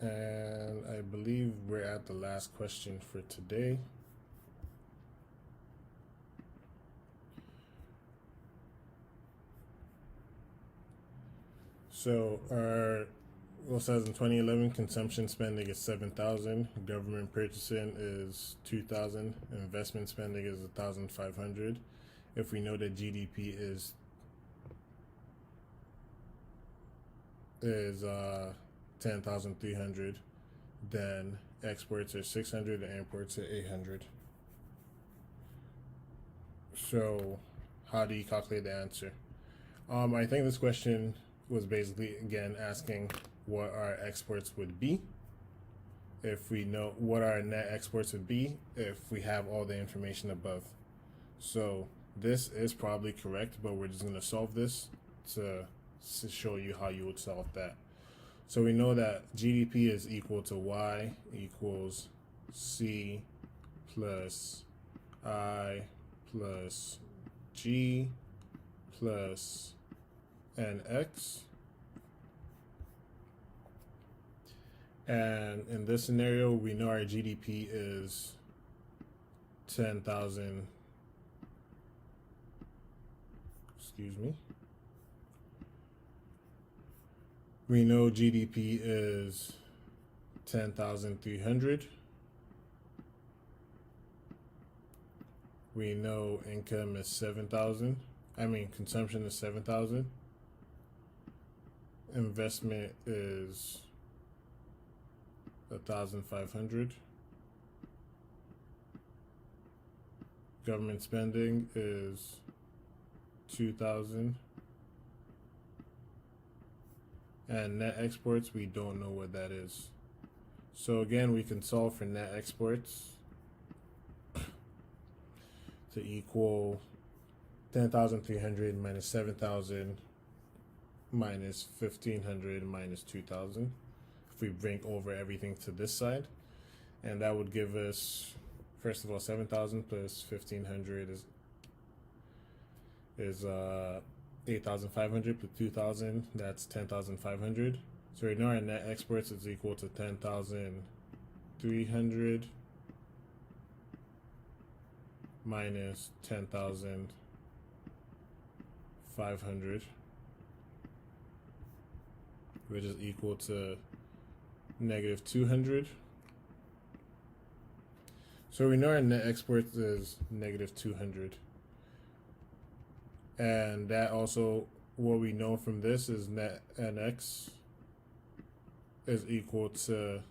And I believe we're at the last question for today. So our says in 2011 consumption spending is 7,000, government purchasing is 2,000, investment spending is 1,500. If we know that GDP is 10,300, then exports are 600 and imports are 800. So how do you calculate the answer? I think this question was basically again asking what our exports would be if we know what our net exports would be if we have all the information above. So this is probably correct, but we're just going to solve this to show you how you would solve that. So we know that GDP is equal to Y equals C plus I plus G plus NX. And in this scenario, we know our GDP is 10,000. Excuse me. We know GDP is 10,300. We know income is 7,000. Consumption is 7,000. Investment is 1,500. Government spending is 2,000. And net exports, we don't know what that is. So again, we can solve for net exports to equal 10,300 minus 7,000 minus 1,500 minus 2,000. If we bring over everything to this side, and that would give us, first of all, 7,000 plus 1,500 is 8,500 plus 2,000, that's 10,500. So right now our net exports is equal to 10,300 minus 10,500, which is equal to negative 200. So we know our net exports is negative 200. And that also, what we know from this is net NX is equal to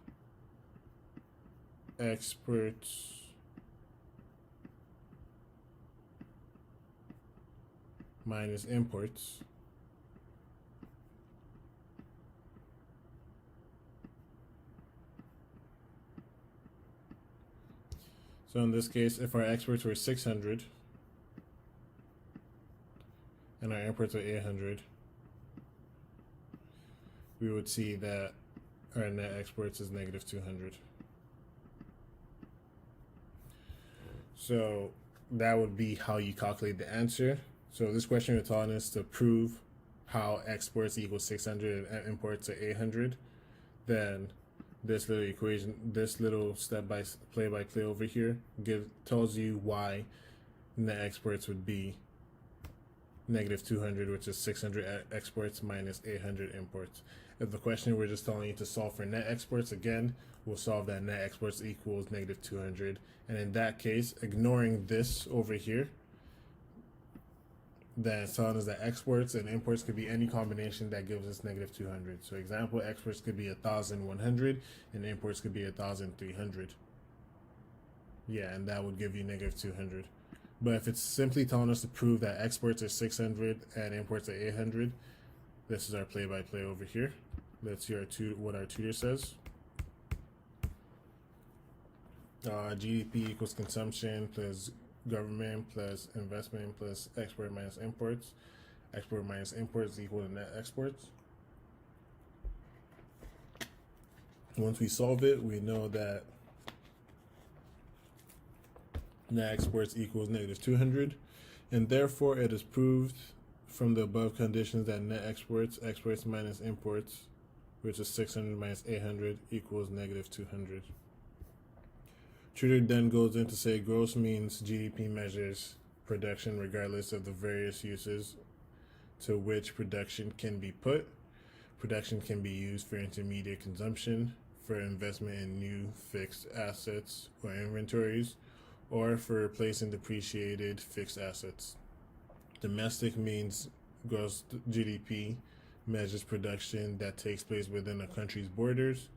exports minus imports. So in this case, if our exports were 600 and our imports are 800, we would see that our net exports is negative 200. So that would be how you calculate the answer. So this question is telling us to prove how exports equals 600 and imports are 800. Then this little equation, this little step by play over here tells you why net exports would be negative 200, which is 600 exports minus 800 imports. If the question we're just telling you to solve for net exports, again, we'll solve that net exports equals negative 200. And in that case, ignoring this over here, then it's telling us that exports and imports could be any combination that gives us negative 200. So example, exports could be 1,100 and imports could be 1,300. Yeah, and that would give you negative 200. But if it's simply telling us to prove that exports are 600 and imports are 800, this is our play-by-play over here. Let's see what our tutor says. GDP equals consumption plus government plus investment plus export minus imports. Export minus imports equal to net exports. Once we solve it, we know that net exports equals negative 200, and therefore it is proved from the above conditions that net exports minus imports, which is 600 minus 800 equals negative 200. Tutor then goes in to say gross means GDP measures production regardless of the various uses to which production can be put. Production can be used for intermediate consumption, for investment in new fixed assets or inventories, or for replacing depreciated fixed assets. Domestic means gross GDP measures production that takes place within a country's borders.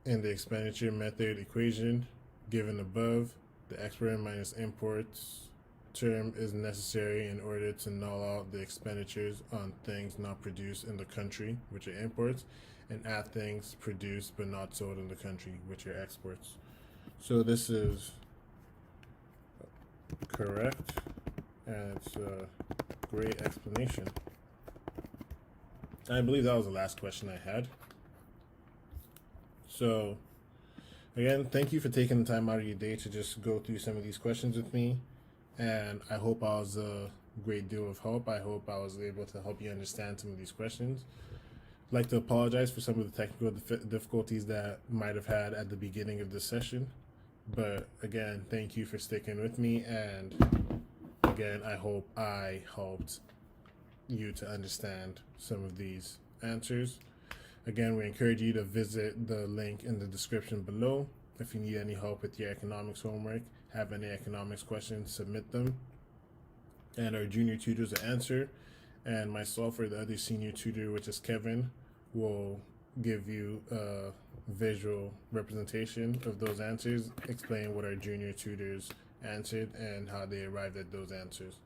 In the expenditure method equation given above, the export minus imports term is necessary in order to null out the expenditures on things not produced in the country, which are imports, and add things produced but not sold in the country, which are exports. So this is correct, and it's a great explanation. I believe that was the last question I had. So, again, thank you for taking the time out of your day to just go through some of these questions with me. And I hope I was a great deal of help. I hope I was able to help you understand some of these questions. I'd like to apologize for some of the technical difficulties that might have had at the beginning of this session. But again, thank you for sticking with me. And again, I hope I helped you to understand some of these answers. Again, we encourage you to visit the link in the description below. If you need any help with your economics homework, have any economics questions, submit them. And our junior tutors will answer. And myself or the other senior tutor, which is Kevin, will give you a visual representation of those answers, explain what our junior tutors answered and how they arrived at those answers.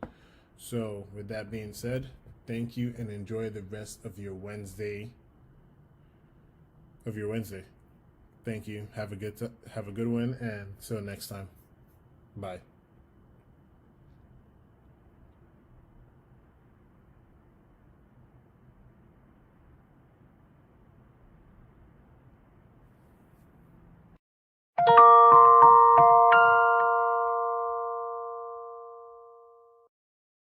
So with that being said, thank you and enjoy the rest of your Wednesday. Thank you. Have a good one, and till next time. Bye.